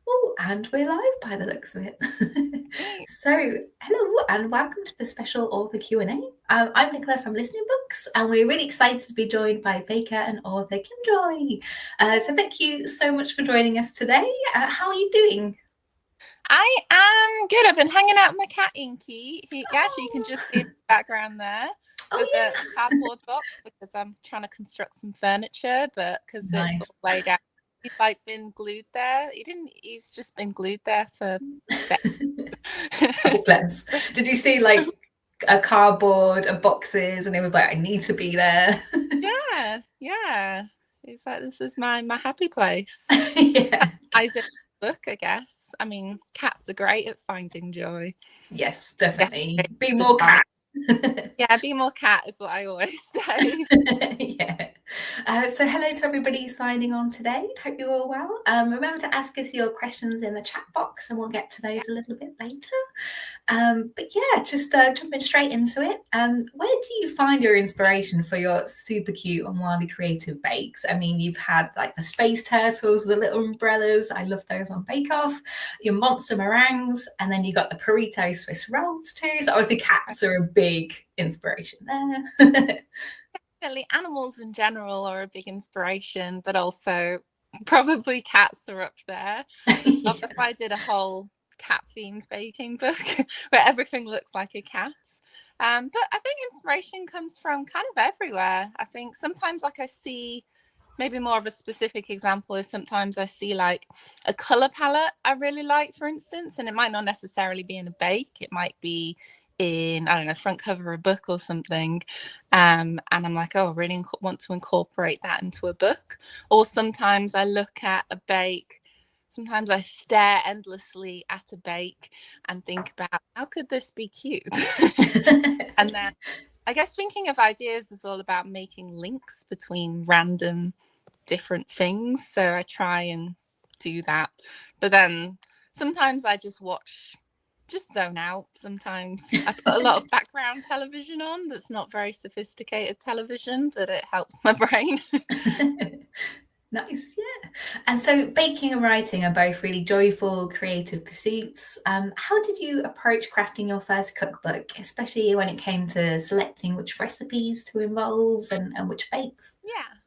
Oh, and we're live by the looks of it. So, hello and welcome to the special author Q&A. I'm Nicola from Listening Books, and we're really excited to be joined by baker and author Kim Joy. So thank you so much for joining us today. How are you doing? I am good. I've been hanging out with my cat Inky. Actually, you can just see in the background there with Yeah. the cardboard box because I'm trying to construct some furniture, but because it's sort of laid out, he's like been glued there. He's just been glued there for days. Oh, bless. Did you see like a cardboard, a boxes, and it was like, I need to be there? Yeah. It's like, this is my happy place. Yeah. Eyes in the book, I guess. I mean, cats are great at finding joy. Yes, definitely. Yeah, Be more cat. Yeah, be more cat is what I always say. Yeah. So hello to everybody signing on today. Hope you're all well. Remember to ask us your questions in the chat box and we'll get to those a little bit later. But yeah, just jumping straight into it. Where do you find your inspiration for your super cute and wildly creative bakes? I mean, you've had like the space turtles, the little umbrellas. I love those on Bake Off. Your monster meringues, and then you got the burrito Swiss rolls too. So obviously cats are a big inspiration there. Definitely, animals in general are a big inspiration, but also probably cats are up there. Yes. That's why I did a whole cat themed baking book where everything looks like a cat. But I think inspiration comes from kind of everywhere. I think sometimes like I see maybe more of a specific example is sometimes I see like a color palette I really like, for instance, and it might not necessarily be in a bake. It might be in, I don't know, front cover of a book or something. And I'm like, oh, I really want to incorporate that into a book. Or sometimes I look at a bake. Sometimes I stare endlessly at a bake and think about how could this be cute? And then I guess thinking of ideas is all about making links between random different things. So I try and do that. But then sometimes I just zone out. Sometimes I put a lot of background television on that's not very sophisticated television, but it helps my brain. Nice, yeah. And so baking and writing are both really joyful, creative pursuits. How did you approach crafting your first cookbook, especially when it came to selecting which recipes to involve and which bakes? Yeah.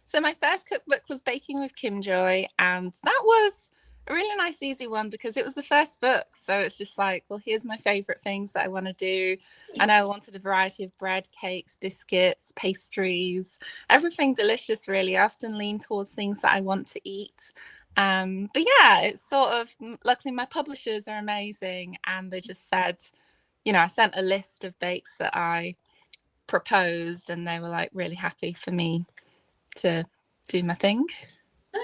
So my first cookbook was Baking with Kim Joy, and that was a really nice, easy one because it was the first book. So it's just like, well, here's my favorite things that I want to do. And I wanted a variety of bread, cakes, biscuits, pastries, everything delicious, really. I often lean towards things that I want to eat. But yeah, it's sort of, luckily my publishers are amazing. And they just said, I sent a list of bakes that I proposed, and they were like really happy for me to do my thing.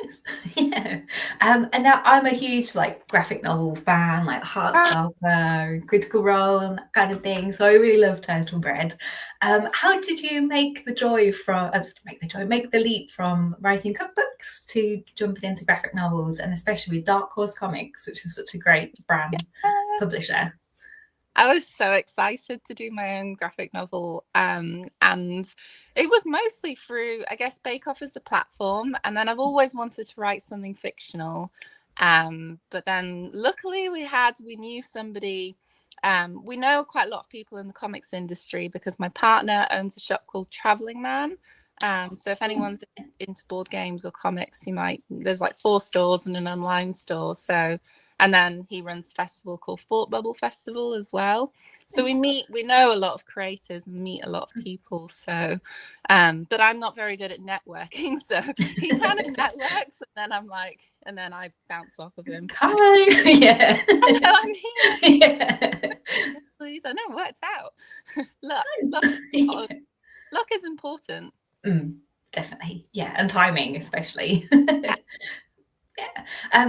Nice. Yeah. And now I'm a huge like graphic novel fan, like Heartstopper, Critical Role, and that kind of thing. So I really love Turtle Bread. How did you make the leap from writing cookbooks to jumping into graphic novels, and especially with Dark Horse Comics, which is such a great brand publisher? I was so excited to do my own graphic novel, and it was mostly through, I guess, Bake Off as the platform, and then I've always wanted to write something fictional, but then luckily we knew somebody. We know quite a lot of people in the comics industry because my partner owns a shop called Traveling Man. So if anyone's into board games or comics, there's like 4 stores and an online store. And then he runs a festival called Thought Bubble Festival as well. So we know a lot of creators and meet a lot of people. So, but I'm not very good at networking. So he kind of networks, and then I bounce off of him. Hi, yeah. Hello, I'm here. Yeah. Please, I know it worked out. Luck is important. Definitely, yeah, and timing especially. Yeah.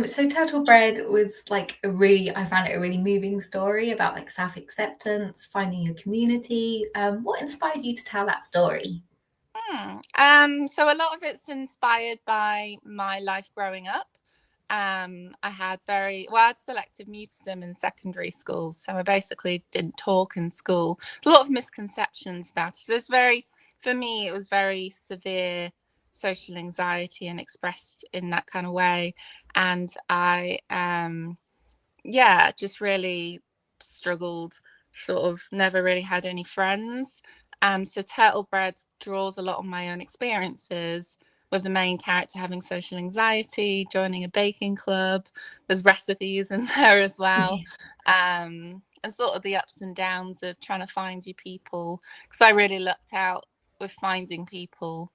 So Turtle Bread was like I found it a really moving story about like self-acceptance, finding your community. What inspired you to tell that story? So a lot of it's inspired by my life growing up. I had I had selective mutism in secondary school, so I basically didn't talk in school. There's a lot of misconceptions about it. So for me, it was very severe social anxiety and expressed in that kind of way. and I just really struggled, sort of never really had any friends. So Turtle Bread draws a lot on my own experiences, with the main character having social anxiety, joining a baking club. There's recipes in there as well. And sort of the ups and downs of trying to find your people. Because I really lucked out with finding people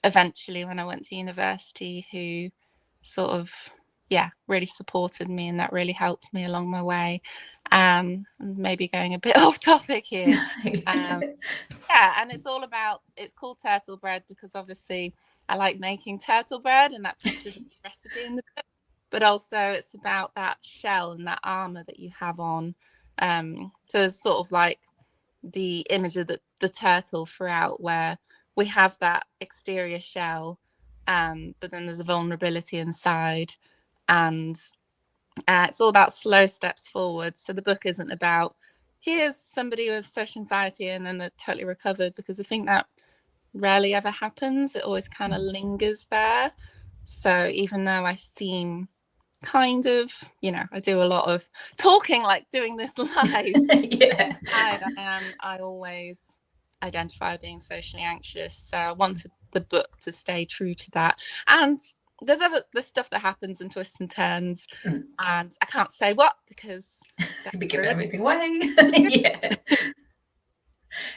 eventually when I went to university who sort of really supported me, and that really helped me along my way. Maybe going a bit off topic here. And it's called Turtle Bread because obviously I like making turtle bread, and that features a recipe in the book. But also it's about that shell and that armor that you have on. So it's sort of like the image of the turtle throughout, where we have that exterior shell, but then there's a vulnerability inside, and it's all about slow steps forward. So the book isn't about here's somebody with social anxiety and then they're totally recovered, because I think that rarely ever happens. It always kind of lingers there. So even though I seem kind of, I do a lot of talking like doing this live. I always identify being socially anxious. So I wanted the book to stay true to that. And there's stuff that happens and twists and turns, and I can't say what because you'd be giving everything away.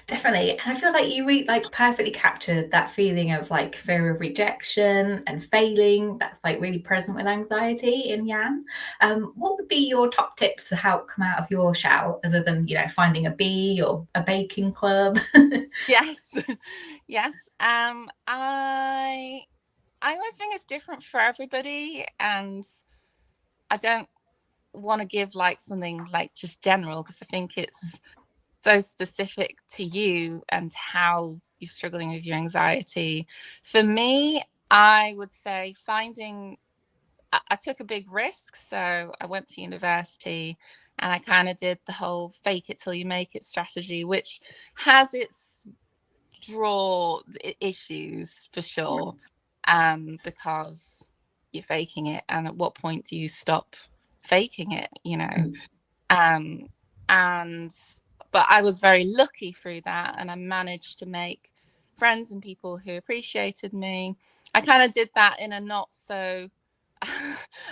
Definitely. And I feel like you perfectly captured that feeling of like fear of rejection and failing that's like really present with anxiety in Yan. What would be your top tips to help come out of your shell, other than finding a bee or a baking club? Yes. I always think it's different for everybody, and I don't want to give like something like just general, because I think it's so specific to you and how you're struggling with your anxiety. For me, I would say I took a big risk. So I went to university and I kind of did the whole fake it till you make it strategy, which has its issues for sure, because you're faking it, and at what point do you stop faking it, and but I was very lucky through that, and I managed to make friends and people who appreciated me. I kind of did that in a not so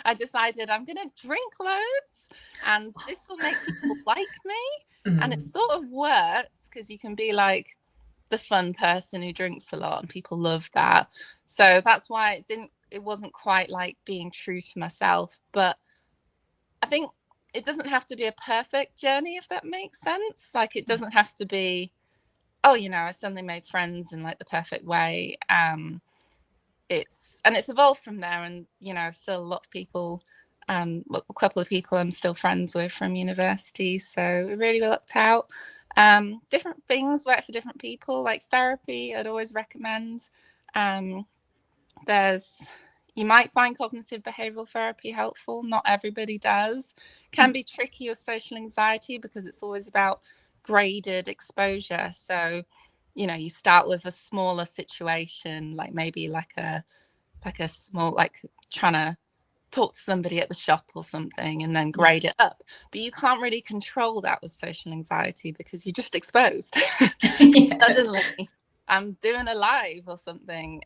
I decided I'm going to drink loads and this will make people like me. And it sort of works, because you can be like the fun person who drinks a lot and people love that. So that's why it wasn't quite like being true to myself. But I think it doesn't have to be a perfect journey, if that makes sense. Like, it doesn't have to be, I suddenly made friends in like the perfect way. It's evolved from there, and still a lot of people, a couple of people I'm still friends with from university, so it really lucked out. Different things work for different people. Like therapy, I'd always recommend. You might find cognitive behavioral therapy helpful. Not everybody does. Can be tricky with social anxiety because it's always about graded exposure. So you start with a smaller situation, like maybe like a small, like trying to talk to somebody at the shop or something, and then grade it up. But you can't really control that with social anxiety because you're just exposed. Suddenly I'm doing a live or something.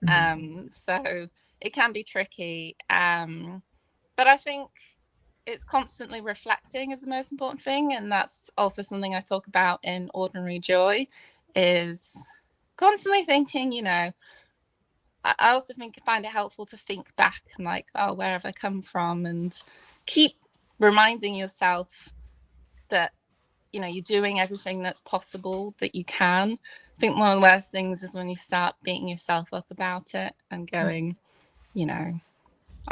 So it can be tricky. But I think it's constantly reflecting is the most important thing. And that's also something I talk about in Ordinary Joy, is constantly thinking, I also find it helpful to think back and like, where have I come from? And keep reminding yourself that, you're doing everything that's possible that you can. I think one of the worst things is when you start beating yourself up about it and going, I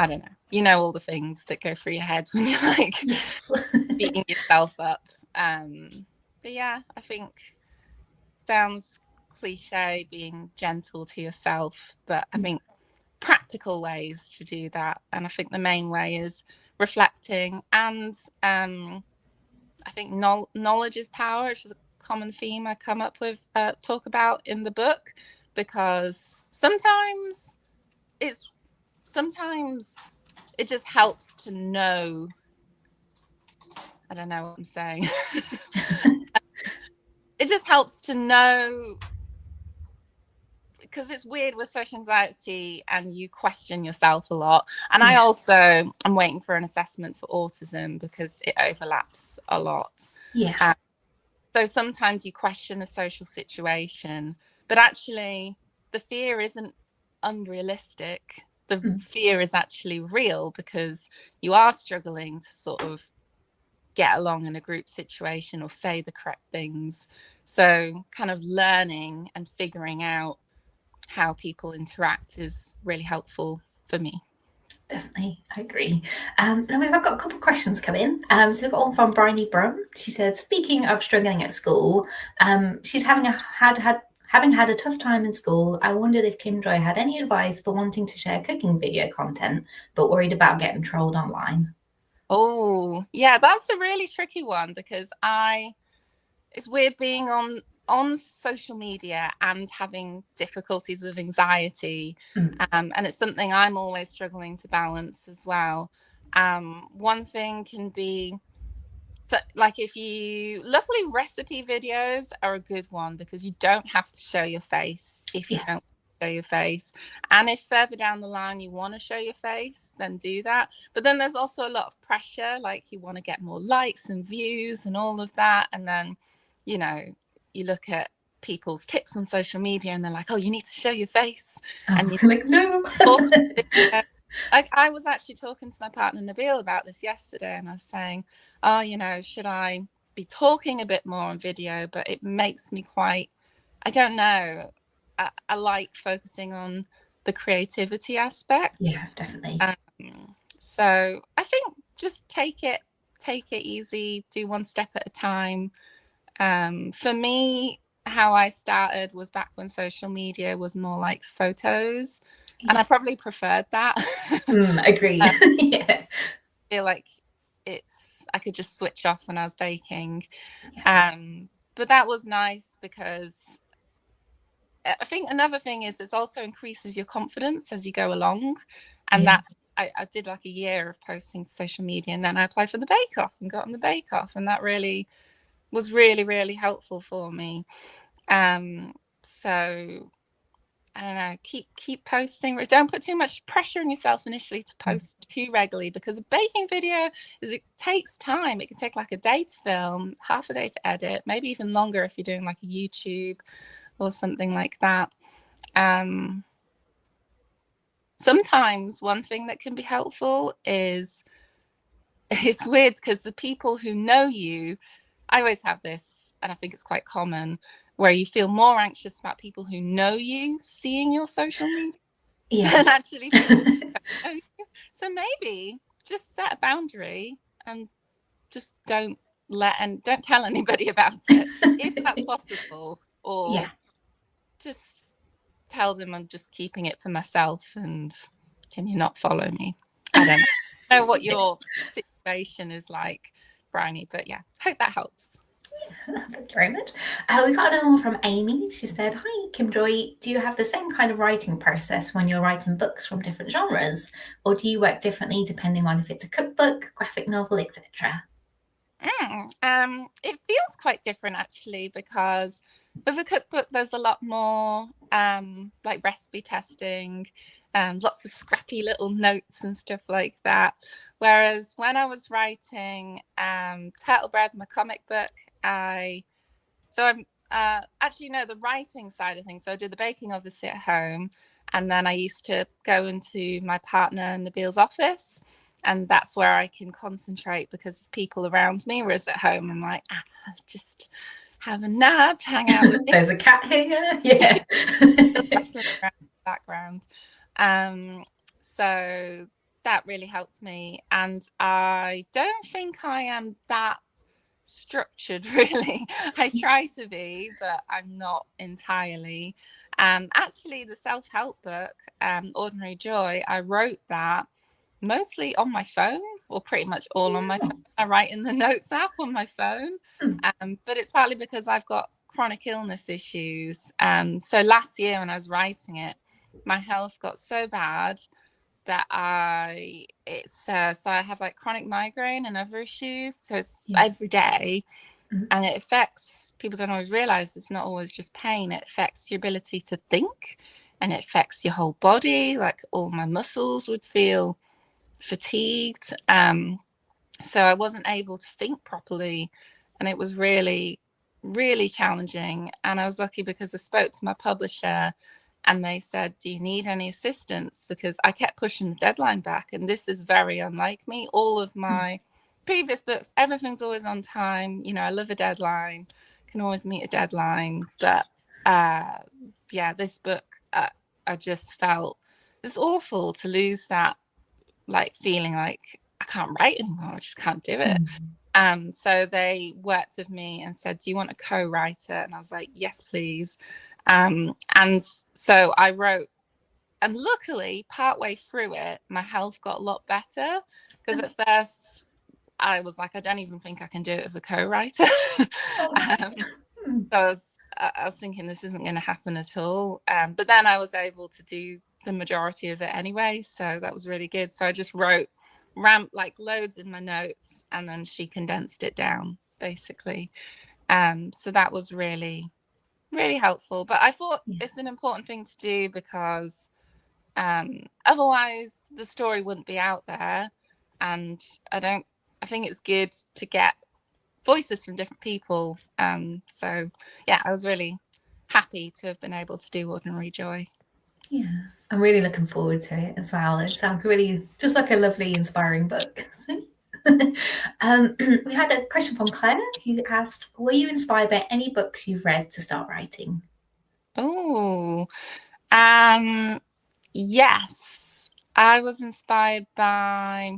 don't know, all the things that go through your head when you're like beating yourself up. But yeah, I think sounds cliche, being gentle to yourself, but I think practical ways to do that, and I think the main way is reflecting, and I think knowledge is power, which is a common theme I come up with, talk about in the book, because sometimes it just helps to know. I don't know what I'm saying. It just helps to know, because it's weird with social anxiety and you question yourself a lot. And I also am waiting for an assessment for autism because it overlaps a lot. Yeah. So sometimes you question a social situation, but actually the fear isn't unrealistic. The fear is actually real because you are struggling to sort of get along in a group situation or say the correct things. So kind of learning and figuring out how people interact is really helpful for me. Definitely, I agree. Now I've got a couple of questions come in. So we've got one from Bryony Brum. She said, speaking of struggling at school, she's having had a tough time in school. I wondered if Kim Joy had any advice for wanting to share cooking video content, but worried about getting trolled online. Oh, yeah, that's a really tricky one because it's weird being on social media and having difficulties with anxiety. And it's something I'm always struggling to balance as well. One thing can be, so, like, luckily recipe videos are a good one because you don't have to show your face if you don't show your face. And if further down the line you want to show your face, then do that. But then there's also a lot of pressure, like you want to get more likes and views and all of that. And then, you know, you look at people's tips on social media and they're like, oh, you need to show your face. And you're like, no. Like, I was actually talking to my partner Nabil about this yesterday, and I was saying, oh, you know, should I be talking a bit more on video? But it makes me quite, I don't know. I like focusing on the creativity aspect. Yeah, definitely. So I think just take it easy, do one step at a time. For me, how I started was back when social media was more like photos, and I probably preferred that. Agree. Yeah. I feel like I could just switch off when I was baking. But that was nice because I think another thing is it also increases your confidence as you go along. And I did like a year of posting to social media, and then I applied for the Bake Off and got on the Bake Off, and that really was really, really helpful for me. So I don't know, keep posting. Don't put too much pressure on yourself initially to post too regularly, because a baking video it takes time. It can take like a day to film, half a day to edit, maybe even longer if you're doing like a YouTube or something like that. Sometimes one thing that can be helpful is, it's weird because the people who know you, I always have this, and I think it's quite common, where you feel more anxious about people who know you seeing your social media than actually people who don't know you. So maybe just set a boundary and just don't tell anybody about it if that's possible, or just tell them I'm just keeping it for myself and can you not follow me? I don't know what your situation is like, Bryony, but yeah, hope that helps. Thank you very much. We got another one from Amy. She said, hi, Kim Joy. Do you have the same kind of writing process when you're writing books from different genres? Or do you work differently depending on if it's a cookbook, graphic novel, etc.? It feels quite different actually, because with a cookbook there's a lot more like recipe testing, lots of scrappy little notes and stuff like that. Whereas when I was writing Turtle Bread, my comic book, I'm actually, no, the writing side of things. So I did the baking obviously at home, and then I used to go into my partner Nabil's office, and that's where I can concentrate because there's people around me. Whereas at home, I'm like, just have a nap, hang out with me. There's a cat here. Yeah. Background. So that really helps me. And I don't think I am that structured, really. I try to be, but I'm not entirely. Actually, the self-help book, Ordinary Joy, I wrote that mostly on my phone, or pretty much all on my phone. I write in the notes app on my phone, but it's partly because I've got chronic illness issues. So last year when I was writing it, my health got so bad that so I have like chronic migraine and other issues, so it's Yeah. every day. Mm-hmm. And it affects, people don't always realize it's not always just pain. It affects your ability to think, and it affects your whole body. Like all my muscles would feel fatigued. So I wasn't able to think properly, and it was really, really challenging. And I was lucky because I spoke to my publisher, and they said, do you need any assistance? Because I kept pushing the deadline back, and this is very unlike me. All of my previous books, everything's always on time. You know, I love a deadline, can always meet a deadline. But yeah, this book, I just felt it's awful to lose that, like feeling like I can't write anymore. I just can't do it. So they worked with me and said, do you want a co-writer? And I was like, yes, please. And so I wrote, and luckily partway through it, my health got a lot better, because at first I was like, I don't even think I can do it with a co-writer. So I was thinking this isn't going to happen at all. But then I was able to do the majority of it anyway. So that was really good. So I just wrote like loads in my notes, and then she condensed it down basically. So that was really, really helpful. But I thought it's an important thing to do, because otherwise the story wouldn't be out there. And I think it's good to get voices from different people. So yeah, I was really happy to have been able to do Ordinary Joy. Yeah, I'm really looking forward to it as well. It sounds really just like a lovely, inspiring book. We had a question from Claire, who asked, were you inspired by any books you've read to start writing? Oh, yes. I was inspired by,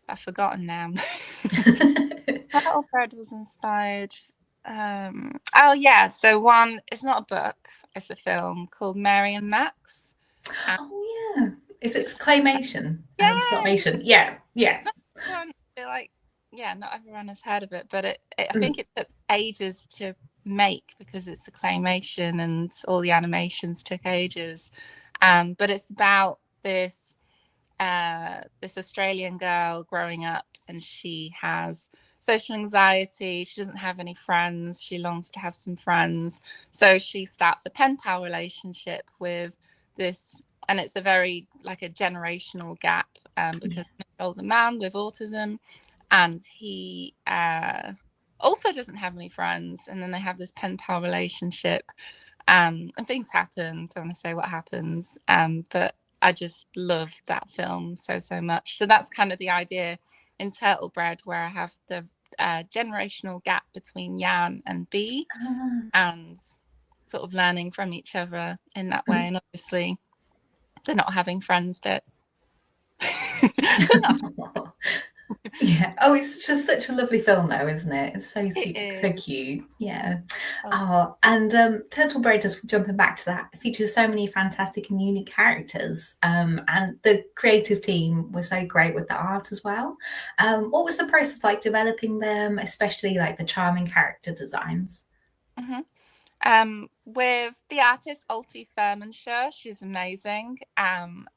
I've forgotten now. Little Bread was inspired. Oh yeah, so one, it's not a book, it's a film called Mary and Max. Oh yeah, is it claymation? Yeah, Stop-mation. Yeah. like, yeah, not everyone has heard of it, but I think it took ages to make, because it's a claymation and all the animations took ages. But it's about this Australian girl growing up, and she has social anxiety. She doesn't have any friends. She longs to have some friends. So she starts a pen pal relationship with this, and it's a very like a generational gap, because an older man with autism, and he also doesn't have any friends. And then they have this pen pal relationship, and things happen. Don't want to say what happens, but I just love that film so much. So that's kind of the idea in Turtle Bread, where I have the generational gap between Yan and Bee, and sort of learning from each other in that way. And obviously they're not having friends, but they're not. Yeah. Oh, it's just such a lovely film, though, isn't it? It's so sweet, so cute. Yeah. And Turtle Bread, just jumping back to that, features so many fantastic and unique characters. And the creative team was so great with the art as well. What was the process like developing them, especially like the charming character designs? With the artist Alti Firmanshaw, she's amazing. And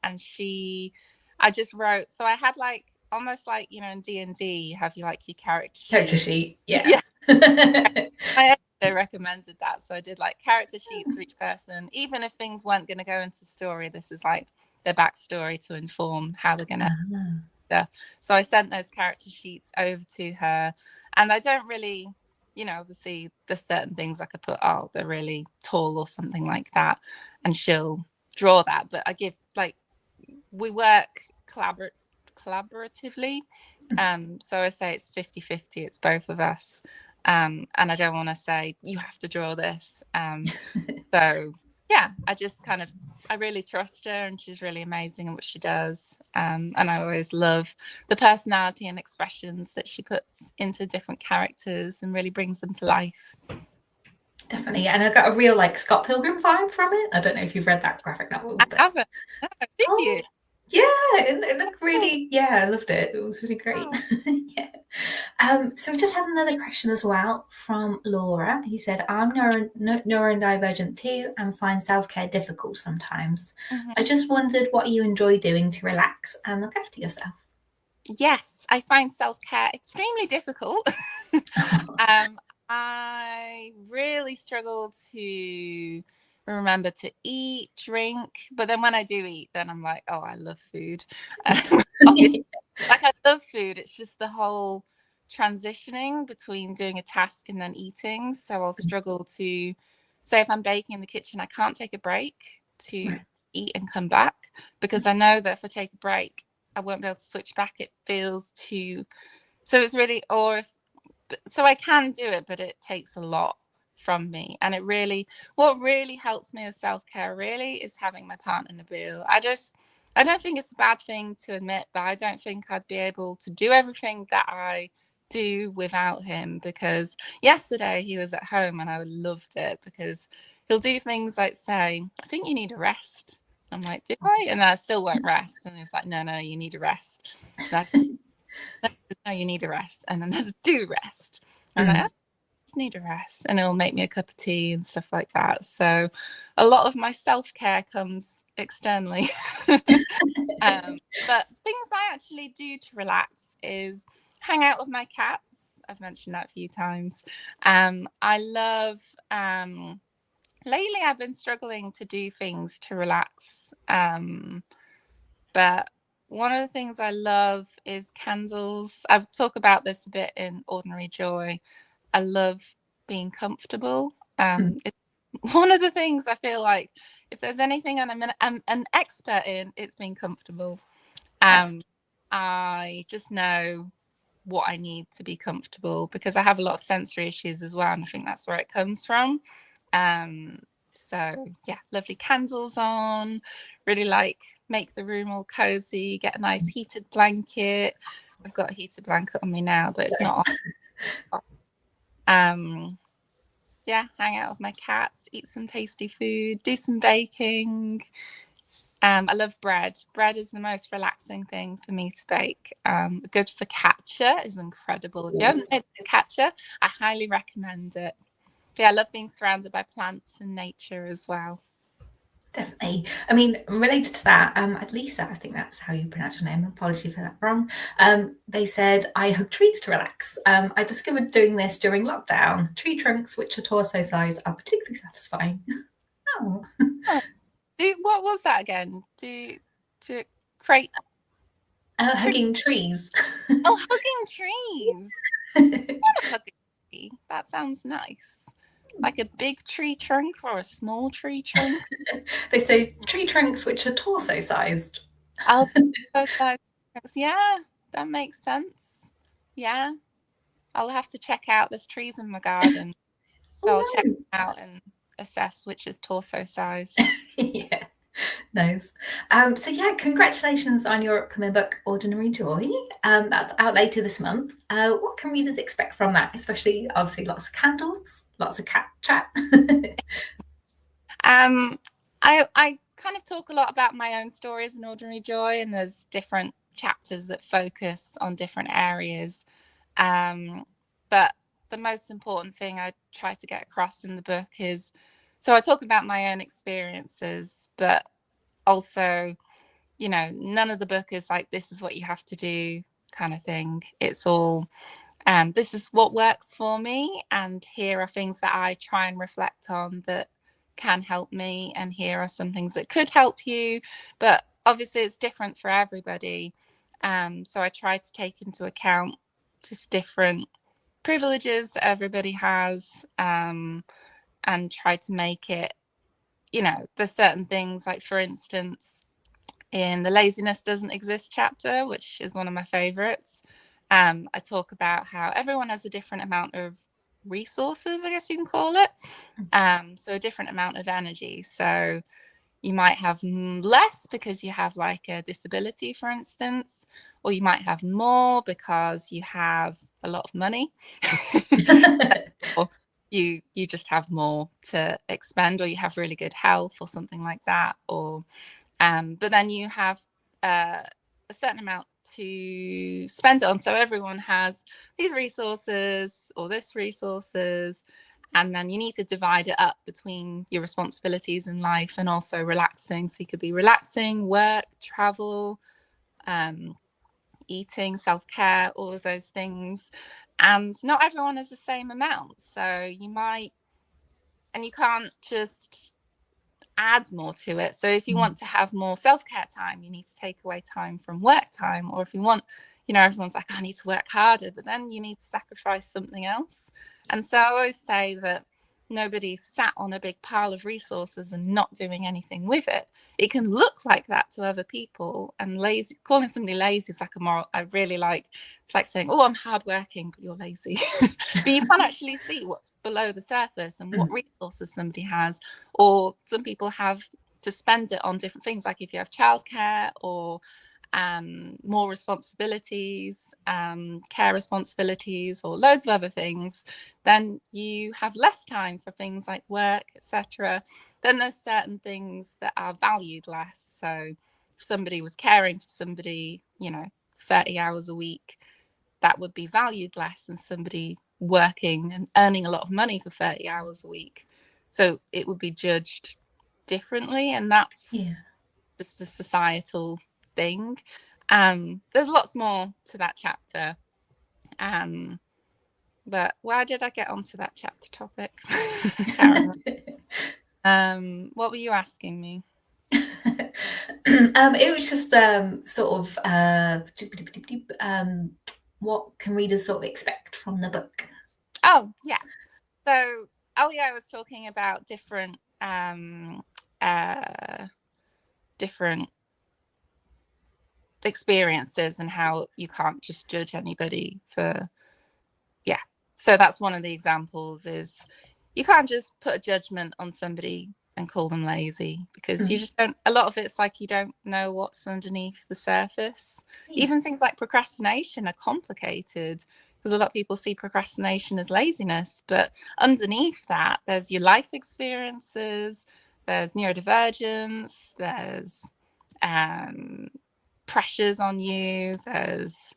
I just wrote, so I had like almost like, you know, in D&D you have your like your character sheet. Yeah. I recommended that, so I did like character sheets for each person. Even if things weren't going to go into story, this is like their backstory to inform how they're going to so I sent those character sheets over to her. And I don't really, you know, obviously there's certain things I could put, oh, they're really tall or something like that, and she'll draw that. But I give, like, we work collaboratively. So I say it's 50-50, it's both of us. And I don't want to say you have to draw this. So yeah, I really trust her, and she's really amazing at what she does. And I always love the personality and expressions that she puts into different characters and really brings them to life. Definitely. And I got a real like Scott Pilgrim vibe from it. I don't know if you've read that graphic novel. But... I haven't. No, did you? Yeah, it looked really, I loved it. It was really great. Yeah. So we just had another question as well from Laura, who said, I'm neurodivergent too and find self-care difficult sometimes. I Mhm. just wondered what you enjoy doing to relax and look after yourself. Yes, I find self-care extremely difficult. um, I really struggle to remember to eat, drink, but then when I do eat, then I'm like, oh, I love food. Yes. Like I love food. It's just the whole transitioning between doing a task and then eating. So I'll struggle to say if I'm baking in the kitchen, I can't take a break to Right. eat and come back because I know that if I take a break, I won't be able to switch back. It feels too so it's really or if so I can do it, but it takes a lot from me. And it really, what really helps me with self-care really is having my partner Nabil. I don't think it's a bad thing to admit that I don't think I'd be able to do everything that I do without him, because yesterday he was at home and I loved it because he'll do things like say, I think you need a rest. I'm like, do I? And I still won't rest. And he's like, no, you need a rest. And no, you need a rest. And then there's do rest. And I'm like, Mm. I just need a rest. And it'll make me a cup of tea and stuff like that. So a lot of my self-care comes externally. But things I actually do to relax is hang out with my cats. I've mentioned that a few times. I love lately I've been struggling to do things to relax. But one of the things I love is candles. I've talked about this a bit in Ordinary Joy. I love being comfortable. Mm. It's one of the things I feel like if there's anything I'm an expert in, it's being comfortable. Yes. Um, I just know what I need to be comfortable because I have a lot of sensory issues as well, and I think that's where it comes from. Um, so yeah, lovely candles on, really like make the room all cozy, get a nice heated blanket. I've got a heated blanket on me now, but it's Yes. not on. Yeah, hang out with my cats, eat some tasty food, do some baking. I love bread. Bread is the most relaxing thing for me to bake. Good focaccia is incredible. If you haven't made focaccia, I highly recommend it. Yeah, I love being surrounded by plants and nature as well. Definitely. I mean, related to that, Lisa, I think that's how you pronounce your name. Apology for that wrong. They said, I hug trees to relax. I discovered doing this during lockdown. Tree trunks, which are torso size, are particularly satisfying. Oh. Oh, what was that again? To create Hugging trees. hugging trees. I want to hug a tree. That sounds nice. Like a big tree trunk or a small tree trunk. They say tree trunks, which are torso sized. I'll just yeah, that makes sense. Yeah, I'll have to check out. There's trees in my garden. So I'll Oh, check no. them out and assess which is torso sized. Yeah. Nice. So yeah, congratulations on your upcoming book, Ordinary Joy. That's out later this month. What can readers expect from that? Especially, obviously, lots of candles, lots of cat chat. Um, I kind of talk a lot about my own stories in Ordinary Joy, and there's different chapters that focus on different areas. But the most important thing I try to get across in the book is, so I talk about my own experiences, but also, none of the book is like, this is what you have to do kind of thing. It's all, this is what works for me. And here are things that I try and reflect on that can help me. And here are some things that could help you. But obviously, it's different for everybody. So I try to take into account just different privileges that everybody has, and try to make it, there's certain things like, for instance, in the laziness doesn't exist chapter, which is one of my favorites, I talk about how everyone has a different amount of resources, I guess you can call it. So a different amount of energy. So you might have less because you have like a disability, for instance, or you might have more because you have a lot of money. Or you just have more to expend, or you have really good health or something like that. Or but then you have a certain amount to spend it on. So everyone has these resources or this resources, and then you need to divide it up between your responsibilities in life and also relaxing. So you could be relaxing, work, travel, eating, self-care, all of those things. And not everyone has the same amount. So you might, and you can't just add more to it. So if you want to have more self-care time, you need to take away time from work time. Or if you want, everyone's like, I need to work harder, but then you need to sacrifice something else. And so I always say that nobody's sat on a big pile of resources and not doing anything with it. It can look like that to other people, and calling somebody lazy is like a moral. I really like, it's like saying, oh, I'm hardworking, but you're lazy. But you can't actually see what's below the surface and what resources somebody has. Or some people have to spend it on different things, like if you have childcare or more responsibilities, care responsibilities, or loads of other things, then you have less time for things like work, etc. Then there's certain things that are valued less. So if somebody was caring for somebody, 30 hours a week, that would be valued less than somebody working and earning a lot of money for 30 hours a week. So it would be judged differently, and that's just a societal thing. There's lots more to that chapter, but why did I get onto that chapter topic? I can't remember. What were you asking me? It was just sort of what can readers sort of expect from the book? Oh yeah, so I was talking about different different experiences and how you can't just judge anybody for, so that's one of the examples, is you can't just put a judgment on somebody and call them lazy, because you just don't. A lot of it's like you don't know what's underneath the surface. Even things like procrastination are complicated, because a lot of people see procrastination as laziness, but underneath that there's your life experiences, there's neurodivergence, there's pressures on you, there's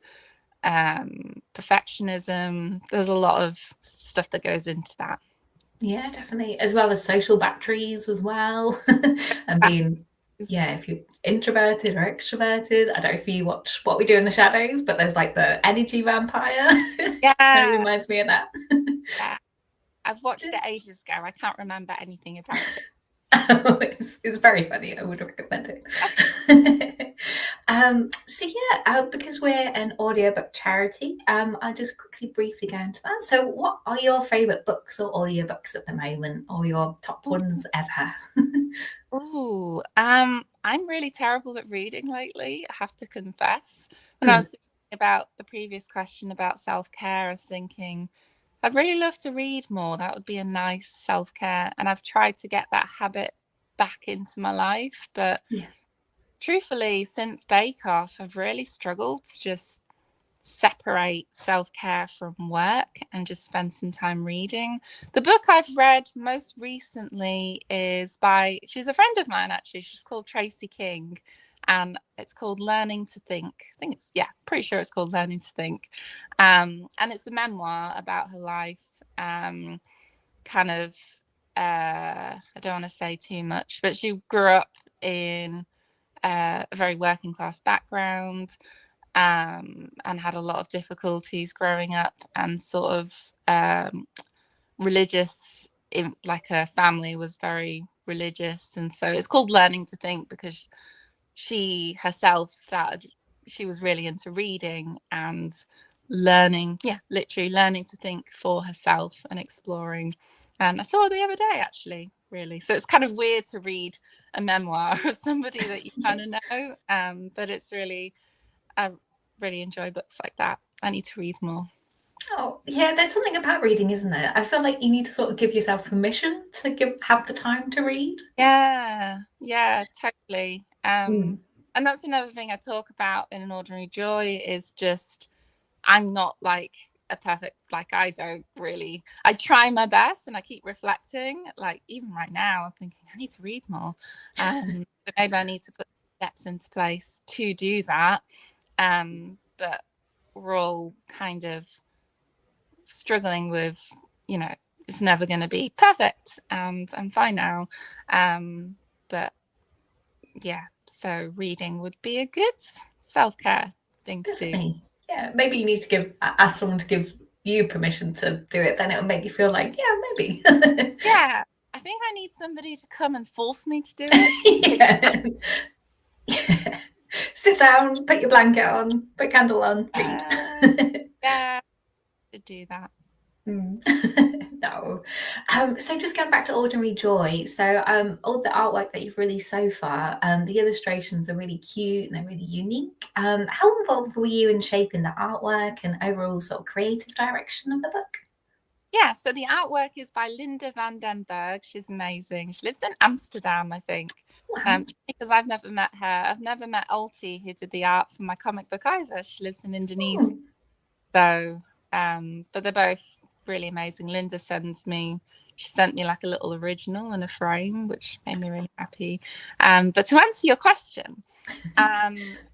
perfectionism. There's a lot of stuff that goes into that. Yeah, definitely, as well as social batteries as well. And being, if you're introverted or extroverted. I don't know if you watch What We Do in the Shadows, but there's like the energy vampire. It reminds me of that. Yeah, I've watched it ages ago. I can't remember anything about it. It's very funny. I would recommend it. So because we're an audiobook charity, I'll just quickly briefly go into that. So what are your favourite books or audiobooks at the moment, or your top ones ever? I'm really terrible at reading lately, I have to confess. When I was thinking about the previous question about self-care, I was thinking I'd really love to read more. That would be a nice self-care. And I've tried to get that habit back into my life. But truthfully, since Bake Off, I've really struggled to just separate self-care from work and just spend some time reading. The book I've read most recently is she's a friend of mine, actually. She's called Tracy King, and it's called Learning to Think. I think pretty sure it's called Learning to Think. And it's a memoir about her life. I don't want to say too much, but she grew up in a very working class background, and had a lot of difficulties growing up, and sort of religious, like her family was very religious. And so it's called Learning to Think because she herself she was really into reading and literally learning to think for herself and exploring. And I saw her the other day, actually, really. So it's kind of weird to read a memoir of somebody that you kind of know, but it's really, I really enjoy books like that. I need to read more. Oh, yeah, there's something about reading, isn't there? I feel like you need to sort of give yourself permission to have the time to read. Yeah, totally. And that's another thing I talk about in An Ordinary Joy, is just, I'm not like a perfect, like I try my best and I keep reflecting. Like even right now, I'm thinking I need to read more. But maybe I need to put steps into place to do that. But we're all kind of struggling with, it's never going to be perfect, and I'm fine now. But yeah, so reading would be a good self-care thing to do. Definitely. Yeah, maybe you need to ask someone to give you permission to do it, then it'll make you feel like, yeah, maybe. Yeah, I think I need somebody to come and force me to do it. Yeah. Yeah. Sit down, put your blanket on, put a candle on, read. Yeah, to do that. No. So just going back to Ordinary Joy. So all the artwork that you've released so far, the illustrations are really cute and they're really unique. How involved were you in shaping the artwork and overall sort of creative direction of the book? Yeah, so the artwork is by Linda van den Berg. She's amazing. She lives in Amsterdam, I think. Wow. Because I've never met her. I've never met Alti, who did the art for my comic book either. She lives in Indonesia. Oh. So, but they're both really amazing. Linda she sent me like a little original in a frame, which made me really happy. But to answer your question,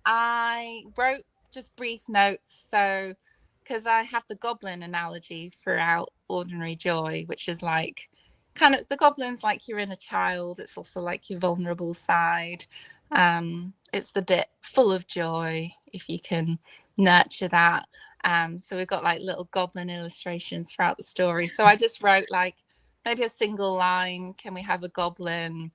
I wrote just brief notes. So, because I have the goblin analogy throughout Ordinary Joy, which is like kind of the goblin's like your inner child. It's also like your vulnerable side. It's the bit full of joy if you can nurture that. So we've got like little goblin illustrations throughout the story. So I just wrote like maybe a single line. Can we have a goblin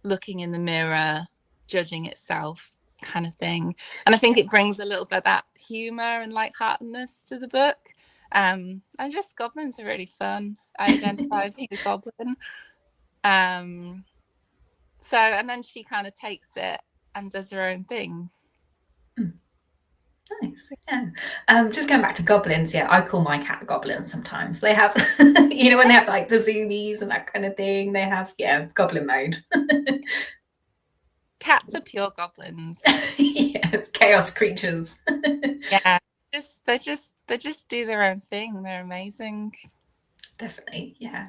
looking in the mirror, judging itself, kind of thing? And I think it brings a little bit of that humor and lightheartedness to the book. And just goblins are really fun. I identify being a goblin. So, and then she kind of takes it and does her own thing. Nice. Yeah. Just going back to goblins, yeah, I call my cat goblins sometimes. They have, when they have like the zoomies and that kind of thing, they have, goblin mode. Cats are pure goblins. Yes, chaos creatures. Yeah, they just do their own thing. They're amazing. Definitely, yeah.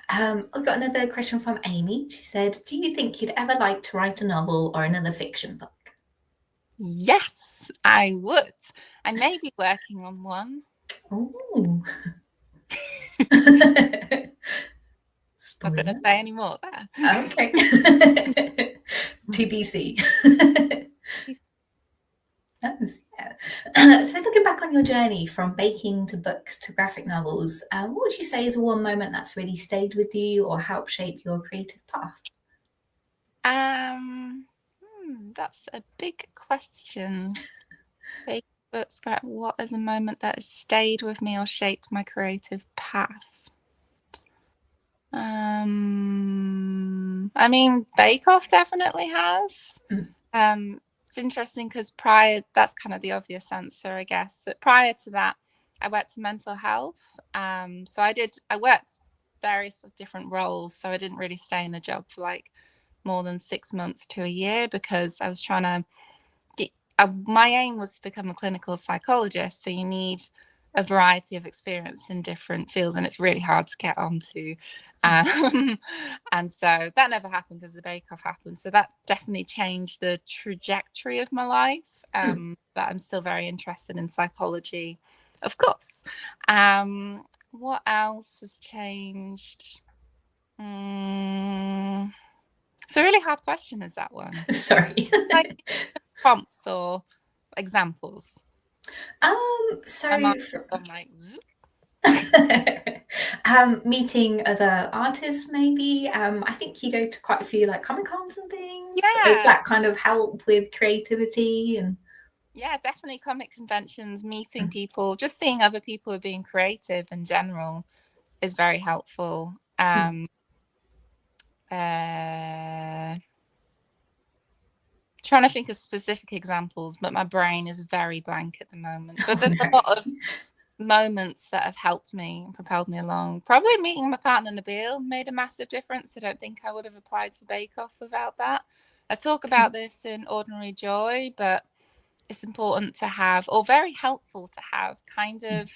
I've got another question from Amy. She said, do you think you'd ever like to write a novel or another fiction book? Yes, I would. I may be working on one. Oh. Not going to say any more there. Okay. TBC. Yes, yeah. So looking back on your journey from baking to books to graphic novels, what would you say is one moment that's really stayed with you or helped shape your creative path? That's a big question. Baking books, what is a moment that has stayed with me or shaped my creative path? I mean, Bake Off definitely has. It's interesting because that's kind of the obvious answer, I guess. But prior to that, I worked in mental health. So I worked various different roles. So I didn't really stay in a job for like more than 6 months to a year because I was trying to my aim was to become a clinical psychologist. So you need a variety of experience in different fields, and it's really hard to get onto. And so that never happened because the Bake Off happened. So that definitely changed the trajectory of my life. But I'm still very interested in psychology, of course. What else has changed? It's a really hard question, is that one? Sorry. Like prompts or examples? Meeting other artists, maybe. I think you go to quite a few like Comic Cons and things. Yeah. Does that kind of help with creativity? And yeah, definitely comic conventions, meeting people, just seeing other people who are being creative in general is very helpful. Trying to think of specific examples, but my brain is very blank at the moment. But there's a lot of moments that have helped me and propelled me along. Probably meeting my partner Nabil made a massive difference. I don't think I would have applied for Bake Off without that. I talk about this in Ordinary Joy, but it's important to have, or very helpful to have, kind of,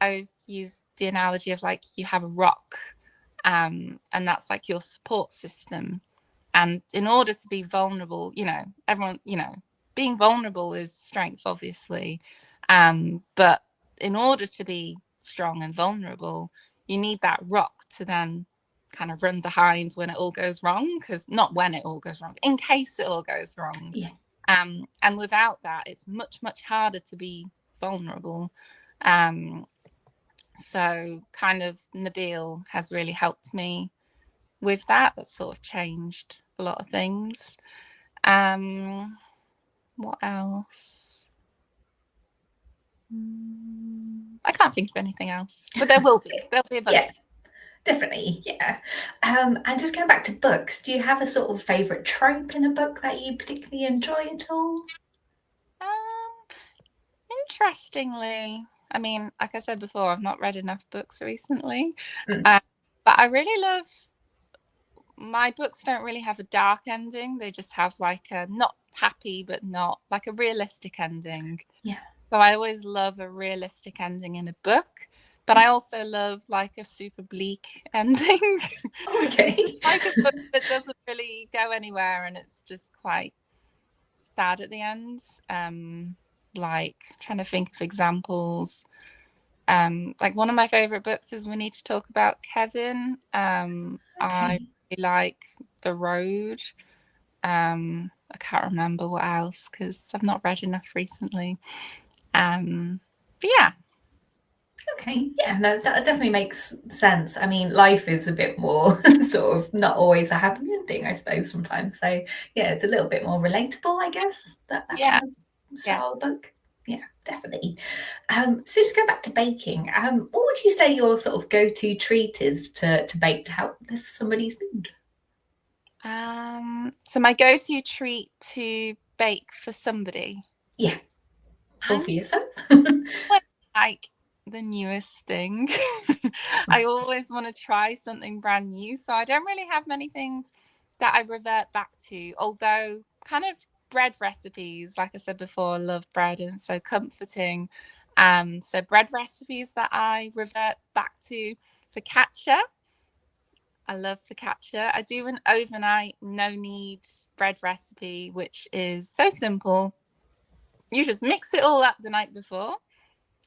I always use the analogy of like you have a rock, and that's like your support system. And in order to be vulnerable, everyone, being vulnerable is strength, obviously. But in order to be strong and vulnerable, you need that rock to then kind of run behind when it all goes wrong, because not when it all goes wrong, in case it all goes wrong. Yeah. And without that, it's much, much harder to be vulnerable. So kind of Nabil has really helped me with that. That sort of changed a lot of things. What else? I can't think of anything else, but there will be. There'll be a bunch. Yeah, definitely. Yeah. And just going back to books, do you have a sort of favourite trope in a book that you particularly enjoy at all? Interestingly, I mean, like I said before, I've not read enough books recently, Mm. but I really love. My books don't really have a dark ending. They just have like a not happy, but not like a realistic ending. Yeah. So I always love a realistic ending in a book, but I also love like a super bleak ending. Oh, okay. Like a book that doesn't really go anywhere and it's just quite sad at the end. Like trying to think of examples. Like one of my favorite books is We Need to Talk About Kevin. I Okay. really like The Road. I can't remember what else because I've not read enough recently. But yeah. Okay, yeah, no, that definitely makes sense. I mean, life is a bit more sort of not always a happy ending, I suppose, sometimes. So, yeah, it's a little bit more relatable, I guess, that Yeah. kind of Yeah. style book. Yeah, definitely. So, just go back to baking. What would you say your sort of go-to treat is to bake to help lift somebody's mood? So my go-to treat to bake for somebody. Yeah, or I'm for yourself. like the newest thing. I always want to try something brand new. So I don't really have many things that I revert back to, although kind of bread recipes, like I said before, I love bread and so comforting. So bread recipes that I revert back to: focaccia. I love focaccia. I do an overnight no knead bread recipe, which is so simple. You just mix it all up the night before,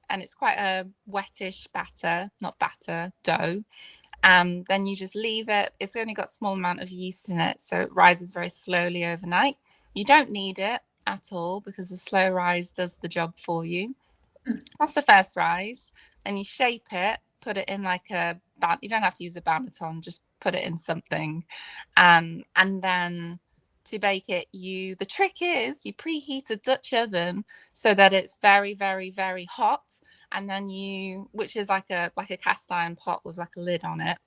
and it's quite a wettish batter, not batter, dough. Then you just leave it. It's only got a small amount of yeast in it, so it rises very slowly overnight. You don't need it at all because the slow rise does the job for you. That's the first rise. Then you shape it, put it in like a you don't have to use a banneton, just put it in something. And then to bake it, the trick is you preheat a Dutch oven so that it's very, very, very hot. And then which is like a cast iron pot with like a lid on it.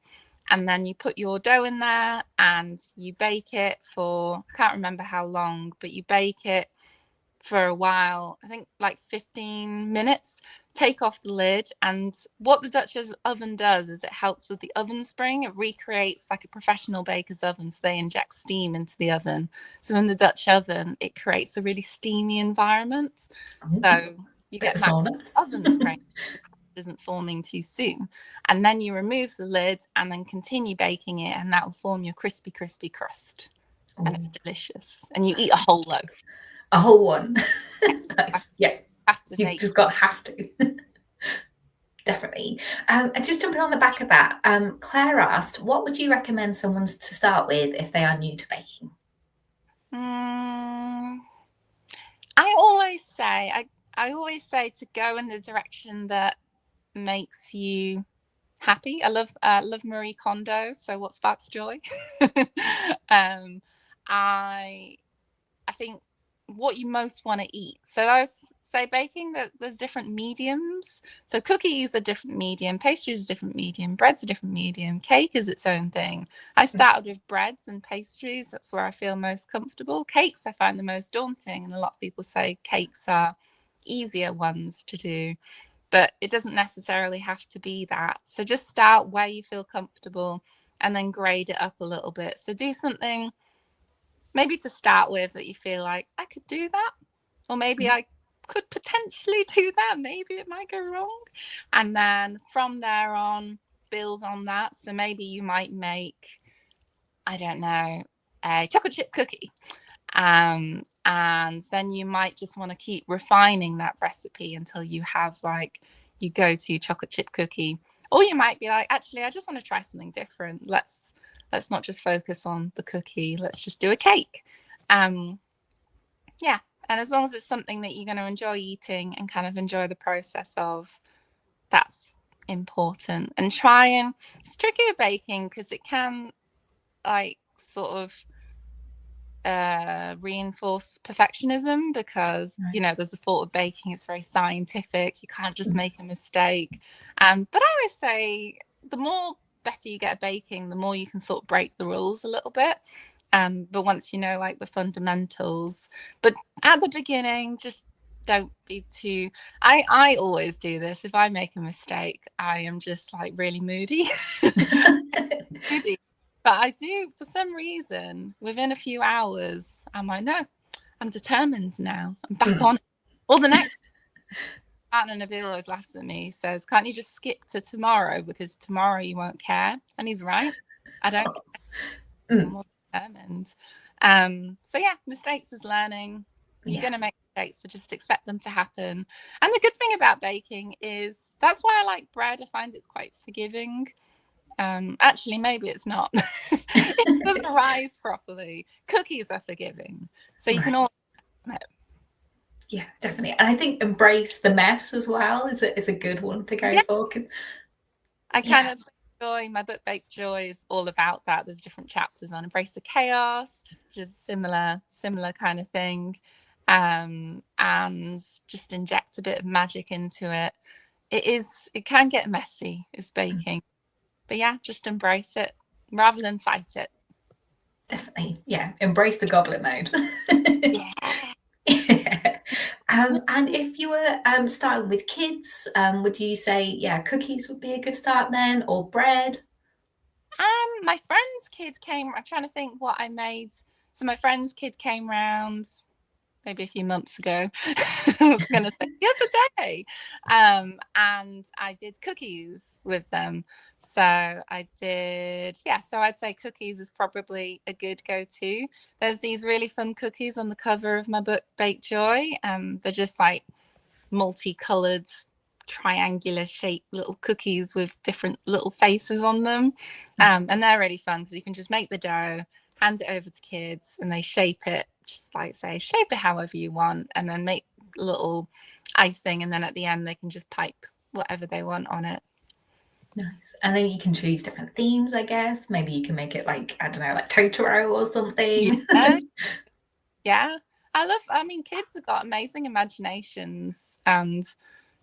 And then you put your dough in there and you bake it for, I can't remember how long, but you bake it for a while, I think like 15 minutes. Take off the lid, and what the Dutch oven does is it helps with the oven spring. It recreates like a professional baker's oven, so they inject steam into the oven. So in the Dutch oven, it creates a really steamy environment, so you Bit get of that sauna. oven spring isn't forming too soon. And then you remove the lid and then continue baking it, and that will form your crispy crust. And it's delicious, and you eat a whole loaf. A whole one. Nice. Yeah, Have to you make. just got have to. Definitely. And just jumping on the back of that, Claire asked, what would you recommend someone to start with if they are new to baking? I always say to go in the direction that makes you happy. I love Marie Kondo. So what sparks joy? I I think what you most want to eat. So I say baking that there's different mediums. So cookies are different medium, pastries are different medium, bread's a different medium, cake is its own thing. I started with breads and pastries. That's where I feel most comfortable. Cakes I find the most daunting, and a lot of people say cakes are easier ones to do, but it doesn't necessarily have to be that. So just start where you feel comfortable and then grade it up a little bit. So do something maybe to start with that you feel like I could do that, or maybe I could potentially do that. Maybe it might go wrong. And then from there on, build on that. So maybe you might make, I don't know, a chocolate chip cookie. And then you might just want to keep refining that recipe until you have like your go-to chocolate chip cookie. Or you might be like, actually, I just want to try something different. Let's not just focus on the cookie. Let's just do a cake. Yeah. And as long as it's something that you're going to enjoy eating and kind of enjoy the process of, that's important. And it's tricky at baking because it can like sort of reinforce perfectionism because there's a thought of baking, it's very scientific, you can't just make a mistake. But I always say the more better you get at baking, the more you can sort of break the rules a little bit. But once you know like the fundamentals, but at the beginning, just don't be too. I always do this. If I make a mistake, I am just like really moody. Moody. But I do, for some reason, within a few hours, I'm like, no, I'm determined now. I'm back on it. Or the next partner, Nabil, always laughs at me, says, can't you just skip to tomorrow because tomorrow you won't care? And he's right. I don't care. I'm more determined. So yeah, mistakes is learning. You're going to make mistakes, so just expect them to happen. And the good thing about baking is that's why I like bread. I find it's quite forgiving. Actually, maybe it's not. It doesn't rise properly. Cookies are forgiving, so you can all. Yeah, definitely. And I think embrace the mess as well is a good one to go for. I kind of enjoy my book Baked Joy is all about that. There's different chapters on embrace the chaos, which is a similar kind of thing, and just inject a bit of magic into it. It can get messy, is baking. But yeah, just embrace it rather than fight it. Definitely. Yeah. Embrace the goblet mode. Yeah. And if you were starting with kids, would you say, cookies would be a good start then, or bread? My friend's kid came, I'm trying to think what I made. So my friend's kid came round maybe a few months ago. I was going to say the other day. And I did cookies with them. So I did, so I'd say cookies is probably a good go-to. There's these really fun cookies on the cover of my book, Baked Joy. They're just like multicolored, triangular shaped little cookies with different little faces on them. And they're really fun because you can just make the dough, hand it over to kids, and they shape it, just like say, shape it however you want, and then make little icing, and then at the end they can just pipe whatever they want on it. Nice. And then you can choose different themes, I guess. Maybe you can make it like, I don't know, like Totoro or something. Yeah. I mean, kids have got amazing imaginations, and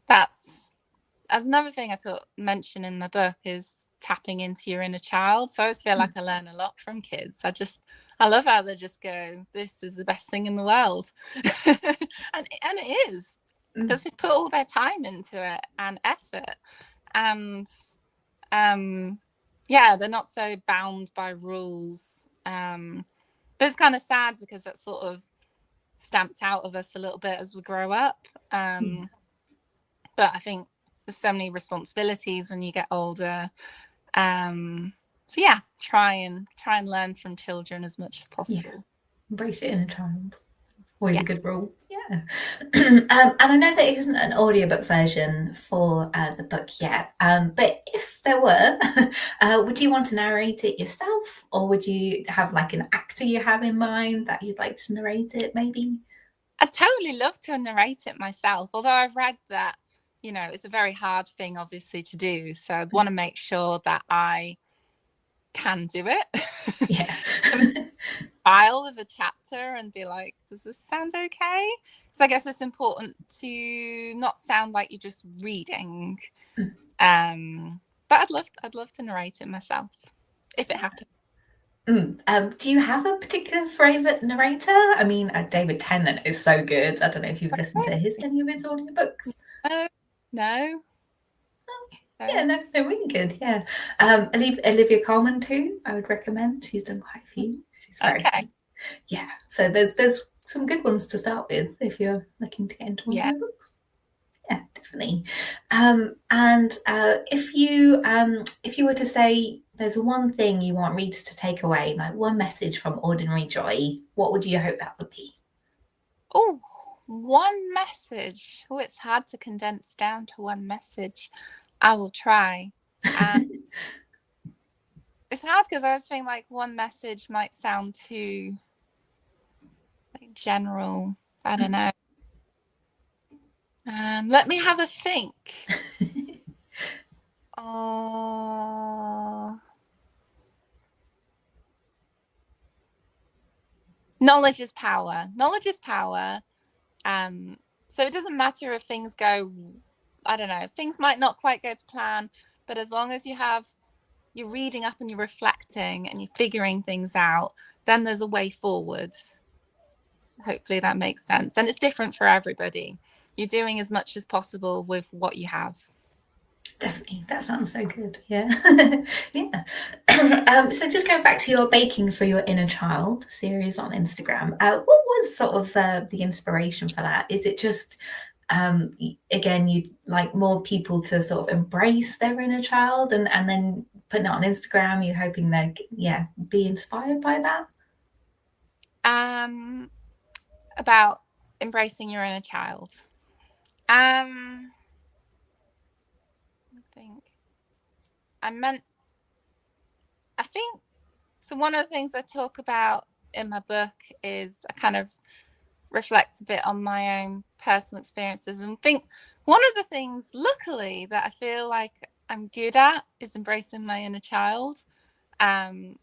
that's another thing I mention in the book is tapping into your inner child. So I always feel like I learn a lot from kids. I love how they just go, this is the best thing in the world. and it is, because they put all their time into it and effort. And they're not so bound by rules. But it's kind of sad because that's sort of stamped out of us a little bit as we grow up. But I think there's so many responsibilities when you get older. So yeah, try and learn from children as much as possible. Yeah. Embrace your inner child. Always a good rule. Yeah. And I know there isn't an audiobook version for the book yet, but if there were, would you want to narrate it yourself, or would you have like an actor you have in mind that you'd like to narrate it maybe? I'd totally love to narrate it myself, although I've read that, it's a very hard thing obviously to do. So I'd want to make sure that I can do it. Yeah. File of a chapter and be like, does this sound okay? Because I guess it's important to not sound like you're just reading. But I'd love to narrate it myself if it happens. Do you have a particular favourite narrator? I mean, David Tennant is so good. I don't know if you've listened to any of his audiobooks. No. Yeah, no, they're really good. Yeah, Olivia Colman too. I would recommend. She's done quite a few. She's very good. Yeah. So there's some good ones to start with if you're looking to get into audiobooks. Yeah, definitely. And if you were to say there's one thing you want readers to take away, like one message from Ordinary Joy, what would you hope that would be? Oh, one message. Oh, it's hard to condense down to one message. I will try. It's hard because I was feeling like one message might sound too like general. I don't know. Let me have a think. Oh, knowledge is power. Knowledge is power. So it doesn't matter if things go, I don't know, things might not quite go to plan, but as long as you're reading up and you're reflecting and you're figuring things out, then there's a way forward. Hopefully that makes sense. And it's different for everybody. You're doing as much as possible with what you have. Definitely, that sounds so good. Yeah. Yeah. So just going back to your baking for your inner child series on Instagram, what was sort of the inspiration for that? Is it just again, you like more people to sort of embrace their inner child, and then putting it on Instagram, you're hoping they be inspired by that? About embracing your inner child. I think I think so. One of the things I talk about in my book is I kind of reflect a bit on my own personal experiences, and think one of the things, luckily, that I feel like I'm good at is embracing my inner child. And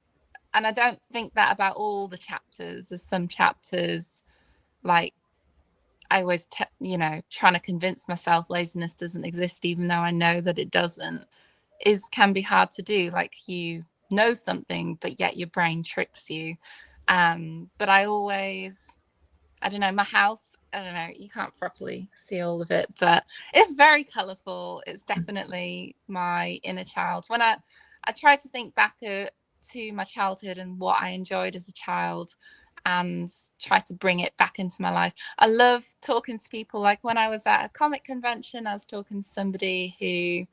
I don't think that about all the chapters. There's some chapters like I always, trying to convince myself laziness doesn't exist, even though I know that it doesn't, can be hard to do. Like, you know something, but yet your brain tricks you. But I don't know, my house, I don't know, you can't properly see all of it, but it's very colorful. It's definitely my inner child. When I try to think back to my childhood and what I enjoyed as a child and try to bring it back into my life. I love talking to people. Like when I was at a comic convention, I was talking to somebody who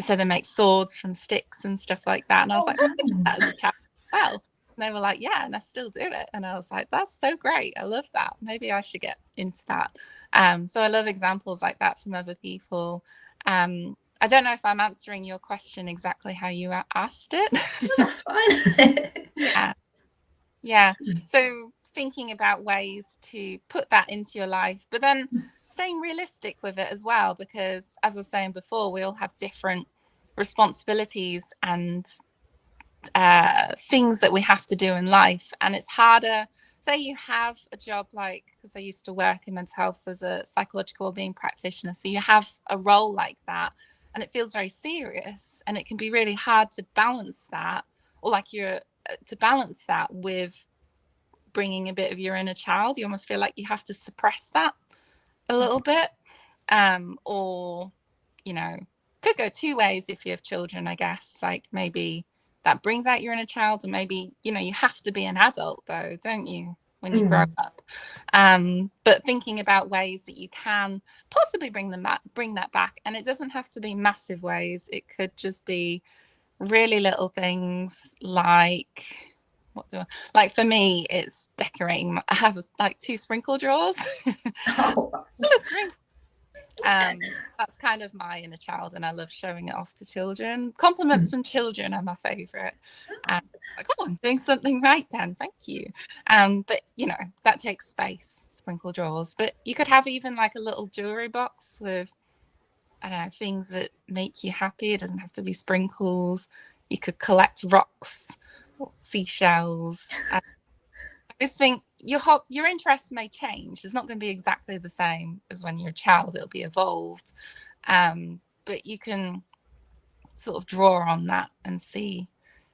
said they make swords from sticks and stuff like that. And I was like, I did that as a child as well. And they were like, yeah, and I still do it. And I was like, that's so great. I love that. Maybe I should get into that. So I love examples like that from other people. I don't know if I'm answering your question exactly how you asked it. No, that's fine. Yeah. So thinking about ways to put that into your life, but then staying realistic with it as well, because as I was saying before, we all have different responsibilities and things that we have to do in life. And it's harder. Say you have a job, like, because I used to work in mental health as a psychological wellbeing practitioner. So you have a role like that and it feels very serious, and it can be really hard to balance that, or like to balance that with bringing a bit of your inner child. You almost feel like you have to suppress that a little bit, or could go two ways if you have children, I guess. Like maybe that brings out your inner child, and maybe you have to be an adult though, don't you, when you grow up. But thinking about ways that you can possibly bring that back, and it doesn't have to be massive ways. It could just be really little things, like like for me it's decorating. I have like 2 sprinkle drawers. Oh. That's kind of my inner child, and I love showing it off to children. Compliments from children are my favorite. Like, oh, I'm doing something right then, thank you. But that takes space, sprinkle drawers. But you could have even like a little jewelry box with, I don't know, things that make you happy. It doesn't have to be sprinkles. You could collect rocks or seashells. I just think your interests may change. It's not going to be exactly the same as when you're a child. It'll be evolved. But you can sort of draw on that and see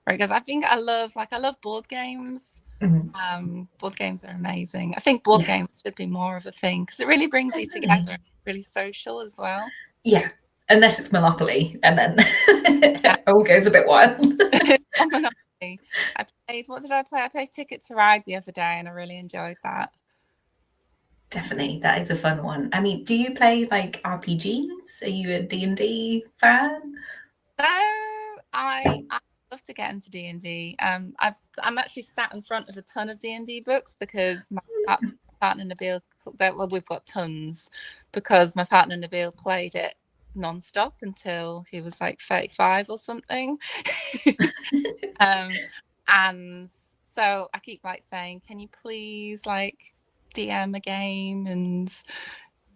where it goes. I think I love board games. Board games are amazing. I think board games should be more of a thing because it really brings you together. It's really social as well. Yeah, unless it's Monopoly, and then it all goes a bit wild. Monopoly. What did I play? I played Ticket to Ride the other day, and I really enjoyed that. Definitely, that is a fun one. I mean, do you play like RPGs? Are you a D&D fan? So I love to get into D&D. I'm actually sat in front of a ton of D&D books because my partner Nabil, well, we've got tons because my partner Nabil played it non-stop until he was like 35 or something. And so I keep like saying, can you please like DM a game and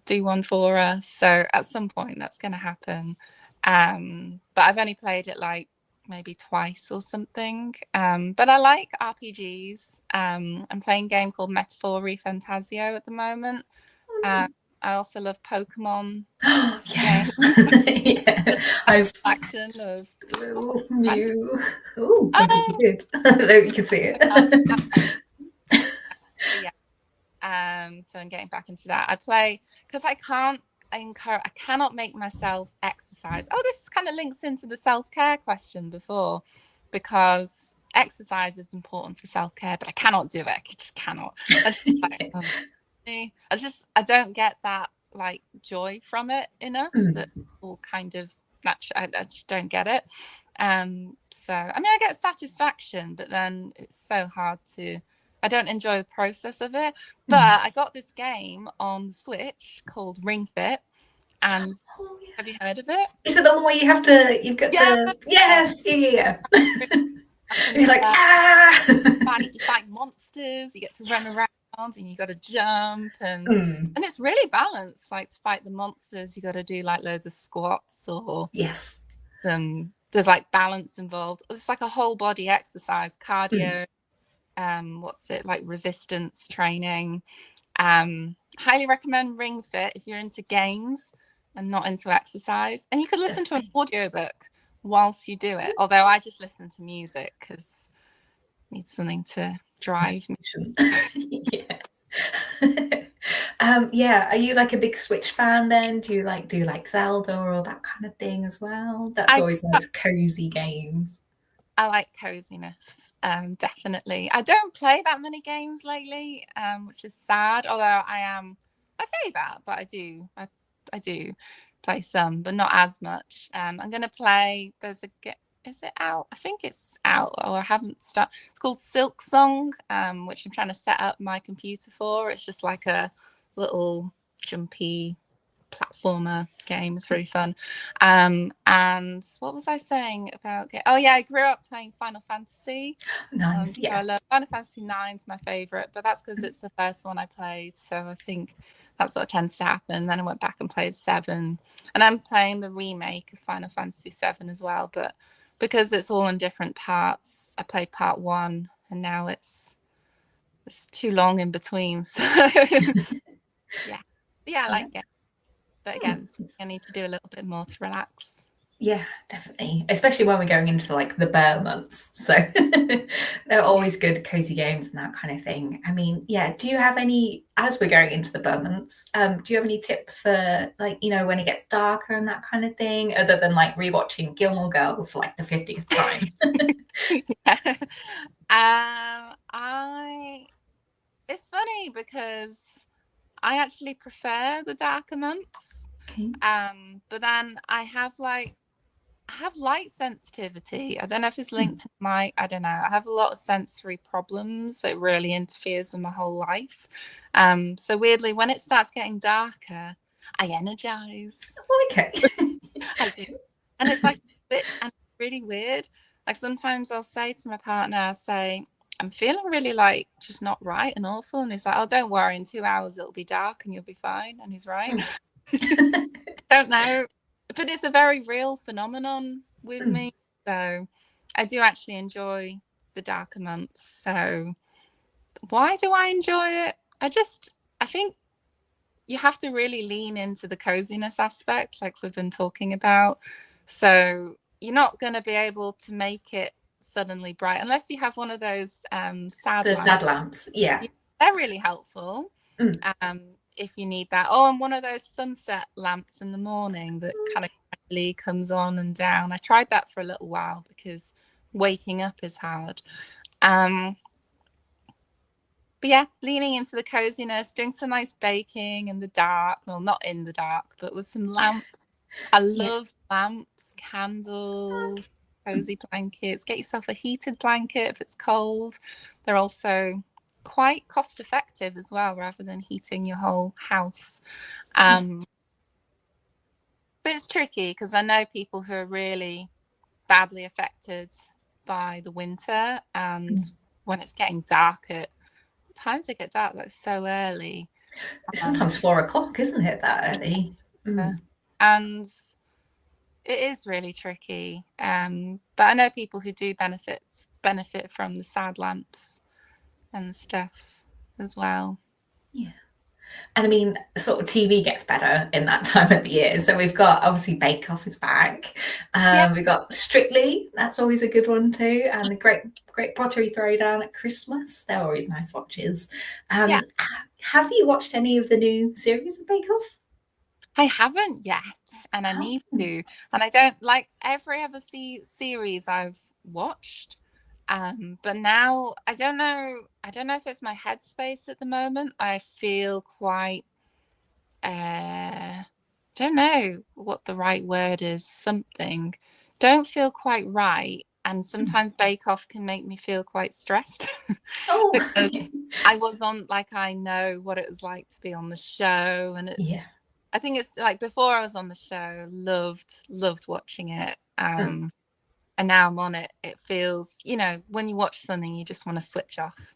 do one for us? So at some point that's going to happen. But I've only played it like maybe twice or something. But I like RPGs. I'm playing a game called Metaphor Fantasio at the moment. I also love Pokemon. Yes. Yeah. I've Action of Mew. Oh, really good. I don't know if you can see it. Yeah. So I'm getting back into that. I play because I cannot make myself exercise. Oh, this kind of links into the self-care question before, because exercise is important for self-care, but I cannot do it. I just cannot. I don't get that like joy from it enough that will kind of I just don't get it. So I mean I get satisfaction, but then it's so hard to I don't enjoy the process of it. But I got this game on the Switch called Ring Fit, and have you heard of it? Is it the one where you've got the yes, yeah. And you're like, you fight monsters, you get to run around and you got to jump, and it's really balanced. Like to fight the monsters, you got to do like loads of squats or yes. There's like balance involved. It's like a whole body exercise, cardio. What's it like? Resistance training. Highly recommend Ring Fit if you're into games and not into exercise. And you could listen to an audiobook whilst you do it. Although I just listen to music because I need something to drive me. Yeah. Yeah. Are you like a big Switch fan then? Do you like Zelda or all that kind of thing as well? That's always nice cozy games. I like coziness, definitely. I don't play that many games lately, which is sad. Although I say that, but I do play some, but not as much. I'm gonna play. Is it out? I think it's out, or I haven't started. It's called Silk Song, which I'm trying to set up my computer for. It's just like a little jumpy platformer game. It's really fun. And what was I saying about oh yeah, I grew up playing Final Fantasy. Nice. Yeah. I love Final Fantasy 9 is my favorite, but that's because it's the first one I played, so I think that's what tends to happen. Then I went back and played 7, and I'm playing the remake of Final Fantasy 7 as well, but because it's all in different parts, I played part 1 and now it's too long in between, so yeah, I like it. But again, I need to do a little bit more to relax. Yeah, definitely. Especially when we're going into like the bear months. So they're always good cozy games and that kind of thing. I mean, yeah, do you have any, as we're going into the bear months, do you have any tips for like, when it gets darker and that kind of thing, other than like rewatching Gilmore Girls for like the 50th time? It's funny because I actually prefer the darker months. Okay. But then I have light sensitivity. I don't know if it's linked to I don't know. I have a lot of sensory problems. It really interferes with my whole life. So weirdly, when it starts getting darker, I energize. Okay. I do. And it's like a switch, and it's really weird. Like sometimes I'll say to my partner, I'll say, I'm feeling really like just not right and awful. And he's like, oh, don't worry. In 2 hours, it'll be dark and you'll be fine. And he's right. I don't know. But it's a very real phenomenon with me. So I do actually enjoy the darker months. So why do I enjoy it? I think you have to really lean into the coziness aspect, like we've been talking about. So you're not going to be able to make it suddenly bright unless you have one of those sad lamps. Yeah. They're really helpful. If you need that. Oh, and one of those sunset lamps in the morning that kind of gradually comes on and down. I tried that for a little while because waking up is hard. But yeah, leaning into the coziness, doing some nice baking in the dark. Well, not in the dark, but with some lamps. I love lamps, candles, cozy blankets. Get yourself a heated blanket if it's cold. They're also quite cost effective as well, rather than heating your whole house. Yeah. But it's tricky because I know people who are really badly affected by the winter, and when it's getting dark at what times it get dark, like so early. It's sometimes 4 o'clock, isn't it, that early? And it is really tricky. But I know people who do benefit from the sad lamps and stuff as well. Yeah. And I mean, sort of TV gets better in that time of the year. So we've got, obviously, Bake Off is back. Yeah. We've got Strictly. That's always a good one too. And the Great Pottery Throwdown at Christmas. They're always nice watches. Yeah. Have you watched any of the new series of Bake Off? I haven't yet, and I need to. And I don't like every other series I've watched. But now I don't know if it's my headspace at the moment. I feel quite don't know what the right word is. Something don't feel quite right. And sometimes Bake Off can make me feel quite stressed because I was on, like, I know what it was like to be on the show, and I think it's like before I was on the show, loved watching it. And now I'm on it. It feels, when you watch something, you just want to switch off.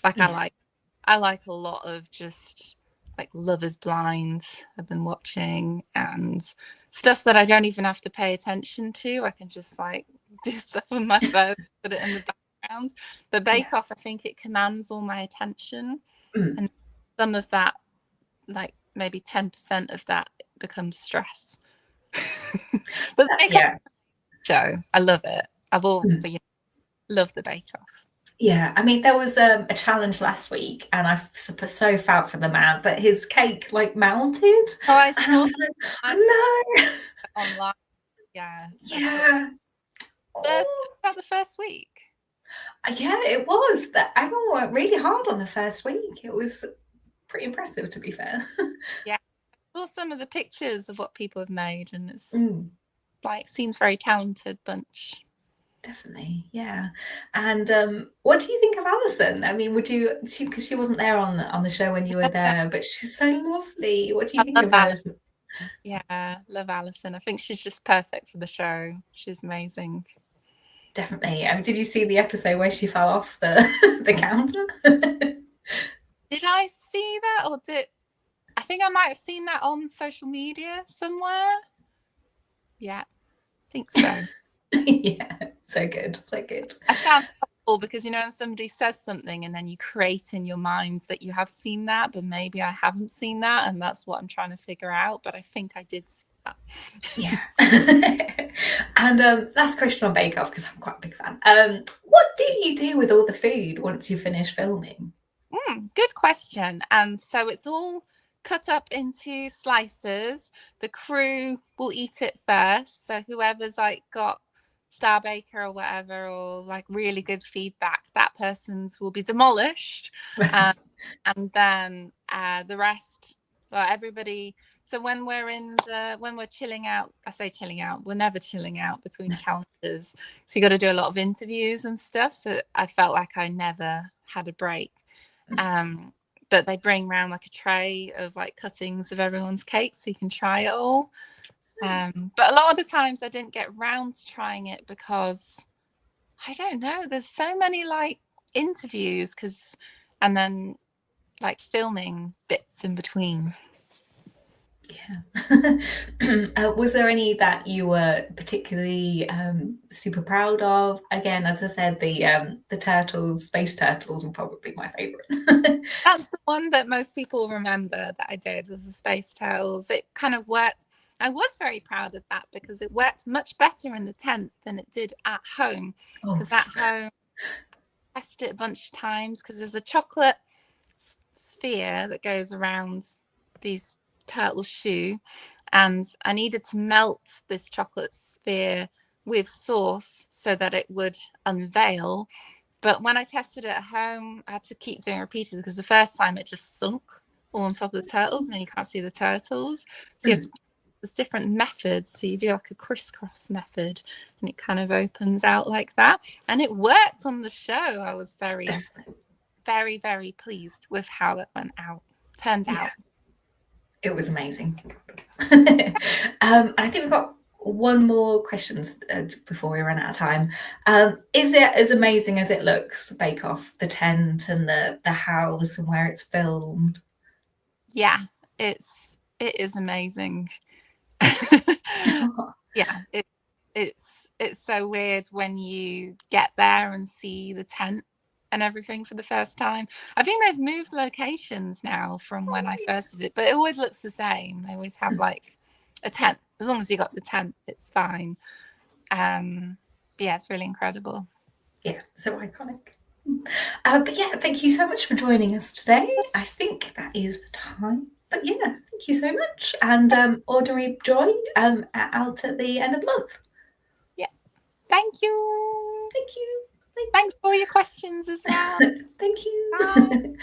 Like I like a lot of just like Love Is Blind I've been watching, and stuff that I don't even have to pay attention to. I can just like do stuff on my phone, put it in the background. But Bake Off, I think it commands all my attention, and some of that, like maybe 10% of that, becomes stress. But Bake Off show, I love it. I've always loved the Bake Off. Yeah, I mean, there was a challenge last week, and I so felt for the man, but his cake like melted. Oh, I saw. And I was like, no. Online. Yeah. Yeah. About the first week. Yeah, it was. That everyone worked really hard on the first week. It was pretty impressive, to be fair. Yeah, I saw some of the pictures of what people have made, and it's like seems very talented bunch. Definitely, yeah. And what do you think of Alison? I mean, would you? Because she wasn't there on the show when you were there, but she's so lovely. What do you think of her? Yeah, love Alison. I think she's just perfect for the show. She's amazing. Definitely. I mean, did you see the episode where she fell off the counter? Did I see that, or I think I might have seen that on social media somewhere? Yeah, I think so. Yeah, so good. I sound helpful because, when somebody says something and then you create in your mind that you have seen that, but maybe I haven't seen that, and that's what I'm trying to figure out. But I think I did see that. Yeah. And last question on Bake Off, because I'm quite a big fan. What do you do with all the food once you finish filming? Good question. So it's all cut up into slices. The crew will eat it first. So whoever's like got Star Baker or whatever, or like really good feedback, that person's will be demolished. And then the rest, well, everybody. So when we're chilling out, I say chilling out, we're never chilling out between challenges. So you got to do a lot of interviews and stuff. So I felt like I never had a break. But they bring around like a tray of like cuttings of everyone's cake, so you can try it all. But a lot of the times I didn't get round to trying it because I don't know, there's so many like interviews and then like filming bits in between. Yeah. Was there any that you were particularly super proud of? Again, as I said, the turtles, space turtles, were probably my favorite. That's the one that most people remember that I did, was the space turtles. It kind of worked. I was very proud of that because it worked much better in the tent than it did at home. Because at home, I tested it a bunch of times because there's a chocolate sphere that goes around these turtle shoe, and I needed to melt this chocolate sphere with sauce so that it would unveil. But when I tested it at home, I had to keep doing it repeatedly because the first time it just sunk all on top of the turtles and you can't see the turtles. So you have to, there's different methods. So you do like a crisscross method and it kind of opens out like that. And it worked on the show. I was very very, very pleased with how it turned out. It was amazing. I think we've got one more question before we run out of time. Is it as amazing as it looks, Bake Off, the tent and the house and where it's filmed? Yeah, it is amazing. Yeah, it's so weird when you get there and see the tent and everything for the first time. I think they've moved locations now from when I first did it, but it always looks the same. They always have like a tent. As long as you got the tent, it's fine. Yeah, it's really incredible. Yeah, so iconic. But yeah, thank you so much for joining us today. I think that is the time. But yeah, thank you so much. And Ordinary Joy out at the end of the month. Yeah. Thank you. Thank you. Thanks for your questions as well. Thank you. Bye.